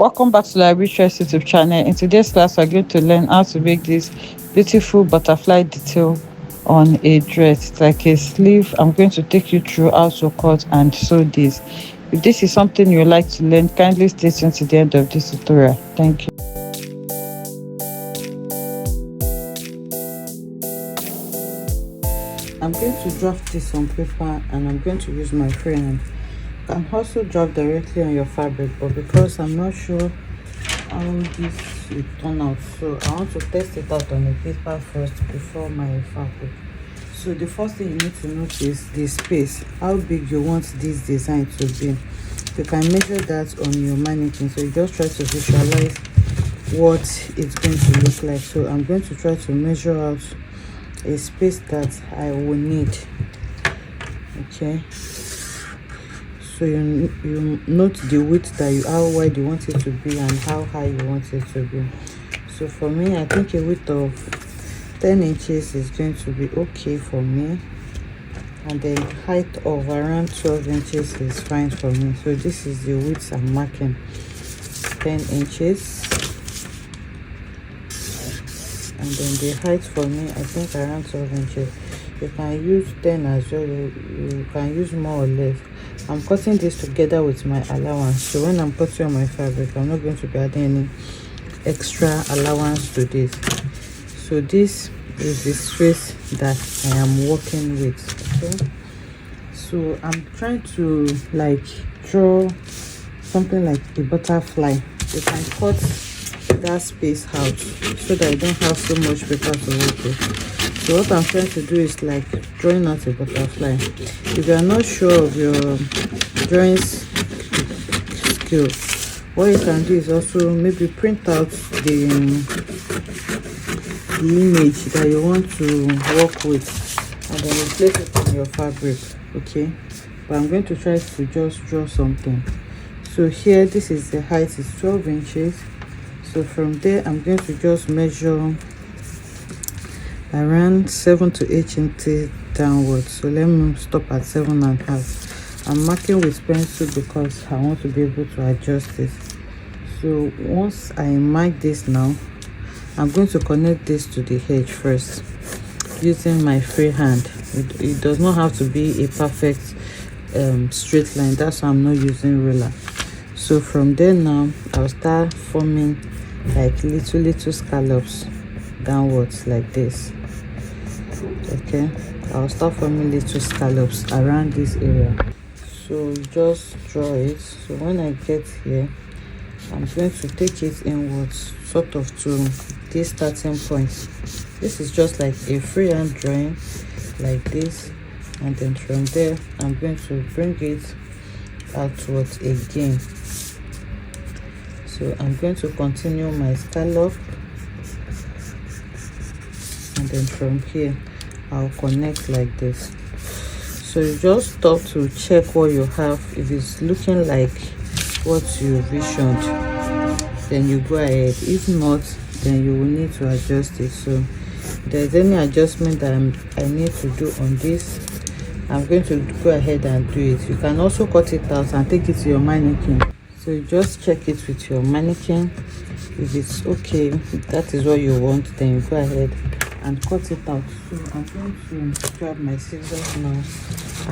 Welcome back to Library Choice YouTube channel. In today's class, we're going to learn how to make this beautiful butterfly detail on a dress. It's like a sleeve. I'm going to take you through how to cut and sew this. If this is something you would like to learn, kindly stay tuned to the end of this tutorial. Thank you. I'm going to draft this on paper and I'm going to use my freehand. You can also draft directly on your fabric, but because I'm not sure how this will turn out, so I want to test it out on the paper first before my fabric. So the first thing you need to notice is the space, how big you want this design to be. You can measure that on your mannequin, so you just try to visualize what it's going to look like. So I'm going to try to measure out a space that I will need. Okay, so you note the width that how wide you want it to be and how high you want it to be. So for me, I think a width of 10 inches is going to be okay for me, and the height of around 12 inches is fine for me. So this is the width I'm marking, 10 inches. And then the height for me, I think around 12 inches. You can use 10 as well, you can use more or less. I'm cutting this together with my allowance, so when I'm cutting on my fabric, I'm not going to be adding any extra allowance to this. So this is the space that I am working with. Okay, so I'm trying to like draw something like a butterfly. You can cut that space out so that I don't have so much paper to work with. So what I'm trying to do is like drawing out a butterfly. If you are not sure of your drawing skill, what you can do is also maybe print out the image that you want to work with and then you place it on your fabric. Okay, but I'm going to try to just draw something. So here, this is the height, is 12 inches. So from there, I'm going to just measure around 7 to 8 inches downwards. So let me stop at 7.5. I'm marking with pencil because I want to be able to adjust it. So once I mark this now, I'm going to connect this to the edge first using my free hand. It does not have to be a perfect straight line. That's why I'm not using ruler. So from there now, I'll start forming like little scallops downwards like this. Okay, I'll start forming little scallops around this area. So just draw it. So when I get here, I'm going to take it inwards, sort of to this starting point. This is just like a freehand drawing like this, and then from there I'm going to bring it outwards again. So I'm going to continue my scallop, and then from here I'll connect like this. So you just stop to check what you have. If it's looking like what you visioned, then you go ahead. If not, then you will need to adjust it. So if there's any adjustment that I need to do on this, I'm going to go ahead and do it. You can also cut it out and take it to your mannequin. So you just check it with your mannequin. If it's okay, if that is what you want, then you go ahead and cut it out. So I'm going to grab my scissors now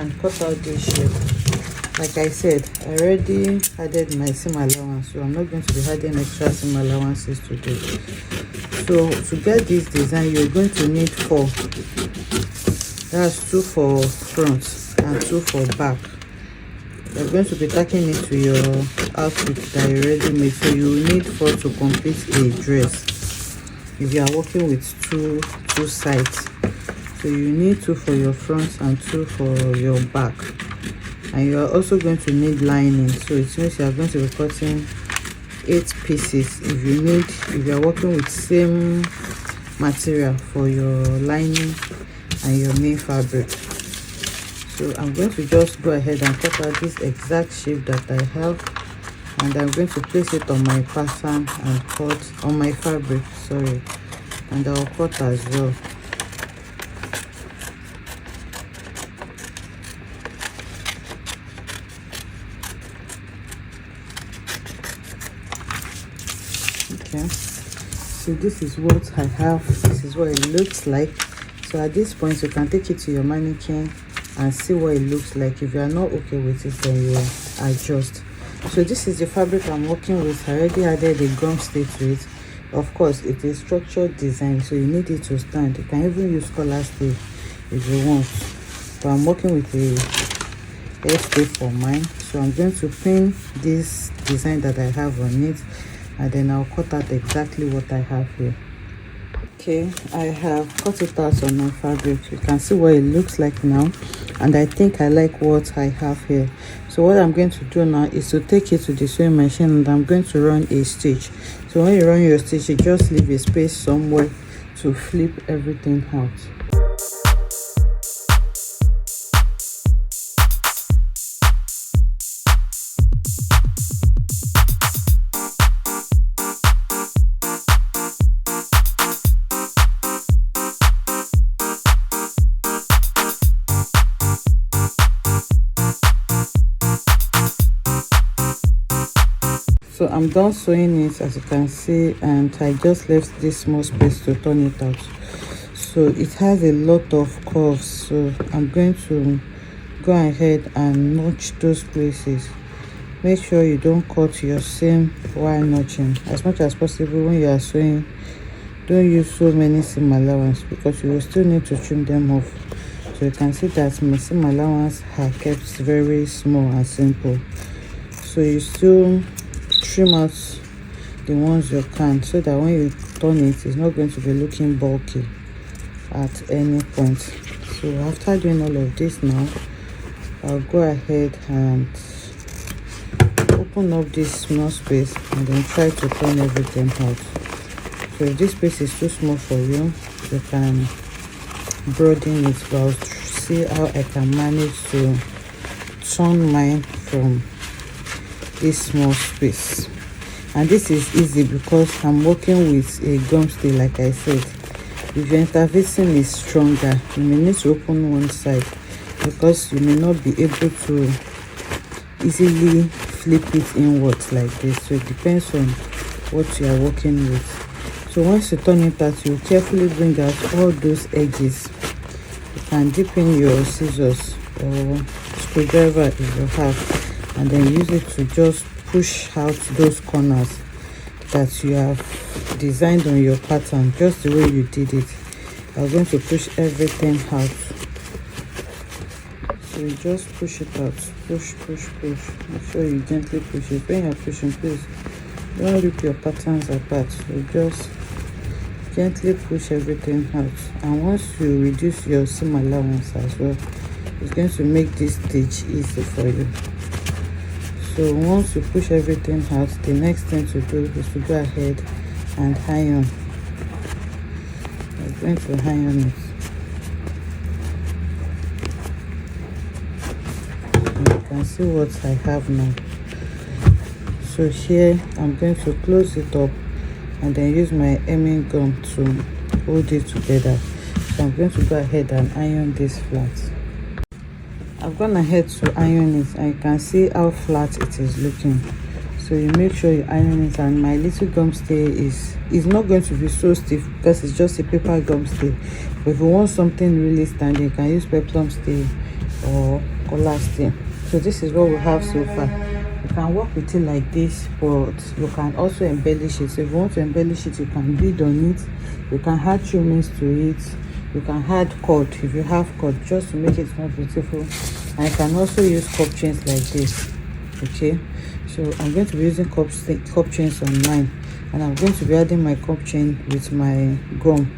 and cut out this shape. Like I said, I already added my seam allowance, so I'm not going to be adding extra seam allowances to this. So to get this design, you're going to need 4. That's 2 for front and 2 for back. You're going to be tacking it to your outfit that you already made, so you will need 4 to complete a dress if you are working with two sides. So you need 2 for your front and 2 for your back, and you are also going to need lining. So it means you are going to be cutting 8 pieces if you are working with same material for your lining and your main fabric. So I'm going to just go ahead and cut out this exact shape that I have, and I'm going to place it on my pattern and cut on my fabric, sorry, and I'll cut as well. Okay, so this is what I have, this is what it looks like. So at this point you can take it to your mannequin and see what it looks like. If you are not okay with it, then you adjust. So this is the fabric I'm working with. I already added a gum stay to it. Of course, it is structured design, so you need it to stand. You can even use collar stay if you want, but I'm working with a hair stay for mine. So I'm going to pin this design that I have on it, and then I'll cut out exactly what I have here. Okay, I have cut it out on my fabric. You can see what it looks like now, and I think I like what I have here. So what I'm going to do now is to take it to the sewing machine, and I'm going to run a stitch. So when you run your stitch, you just leave a space somewhere to flip everything out. So I'm done sewing it, as you can see, and I just left this small space to turn it out. So it has a lot of curves, so I'm going to go ahead and notch those places. Make sure you don't cut your seam while notching. As much as possible, when you are sewing, don't use so many seam allowance, because you will still need to trim them off. So you can see that my seam allowance are kept very small and simple. So you still trim out the ones you can, so that when you turn it, it's not going to be looking bulky at any point. So after doing all of this now, I'll go ahead and open up this small space and then try to turn everything out. So if this space is too small for you, you can broaden it, but I'll see how I can manage to turn mine from this small space. And this is easy because I'm working with a gum stay. Like I said, if your interfacing is stronger, you may need to open one side, because you may not be able to easily flip it inwards like this. So it depends on what you are working with. So once you turn it out, you carefully bring out all those edges. You can dip in your scissors or screwdriver if you have, and then use it to just push out those corners that you have designed on your pattern, just the way you did it. I'm going to push everything out. So you just push it out, push. Make sure you gently push it. When you're pushing, please don't rip your patterns apart. So just gently push everything out. And once you reduce your seam allowance as well, it's going to make this stitch easy for you. So once you push everything out, the next thing to do is to go ahead and iron. I'm going to iron it. And you can see what I have now. So here I'm going to close it up and then use my hemming gum to hold it together. So I'm going to go ahead and iron this flat. I've gone ahead to iron it, and you can see how flat it is looking. So you make sure you iron it, and my little gum stay is not going to be so stiff because it's just a paper gum stay. But if you want something really standing, you can use peplum stay or collar stay. So this is what we have so far. You can work with it like this, but you can also embellish it. So if you want to embellish it, you can bead on it, you can add trimmings to it, you can add cord if you have cord, just to make it more beautiful. And you can also use cup chains like this. Okay, so I'm going to be using cup chains on mine, and I'm going to be adding my cup chain with my gum.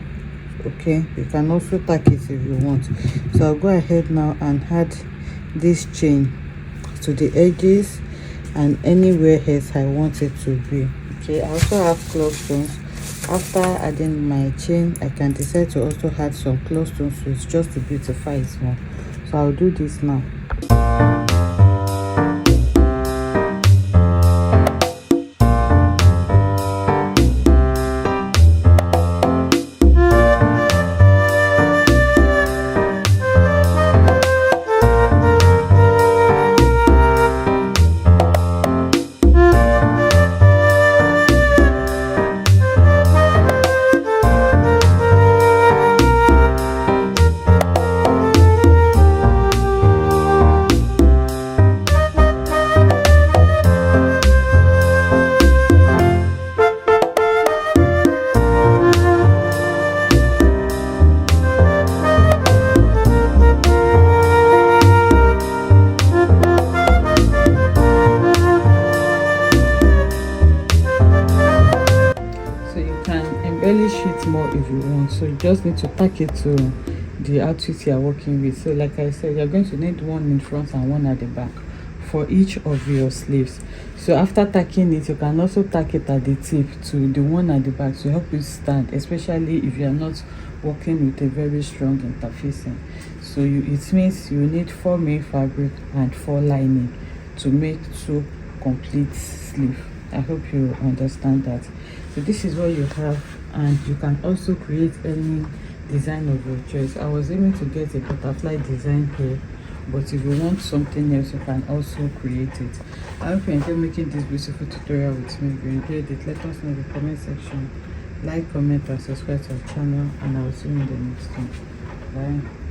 Okay, you can also tack it if you want. So I'll go ahead now and add this chain to the edges and anywhere else I want it to be. Okay, I also have cloth stones. After adding my chain, I can decide to also add some cloth stones to it, just to beautify it more. So I'll do this now. So you can see how flat it is. So embellish it more if you want. So you just need to tack it to the outfit you are working with. So like I said, you're going to need one in front and one at the back for each of your sleeves. So after tacking it, you can also tack it at the tip to the one at the back to help you stand, especially if you are not working with a very strong interfacing. So it means you need 4 main fabric and 4 lining to make 2 complete sleeve. I hope you understand that. So this is what you have, and you can also create any design of your choice. I was aiming to get a butterfly design here, but if you want something else, you can also create it. I hope you enjoy making this beautiful tutorial with me. If you enjoyed it, let us know in the comment section. Like, comment and subscribe to our channel, and I will see you in the next one. Bye.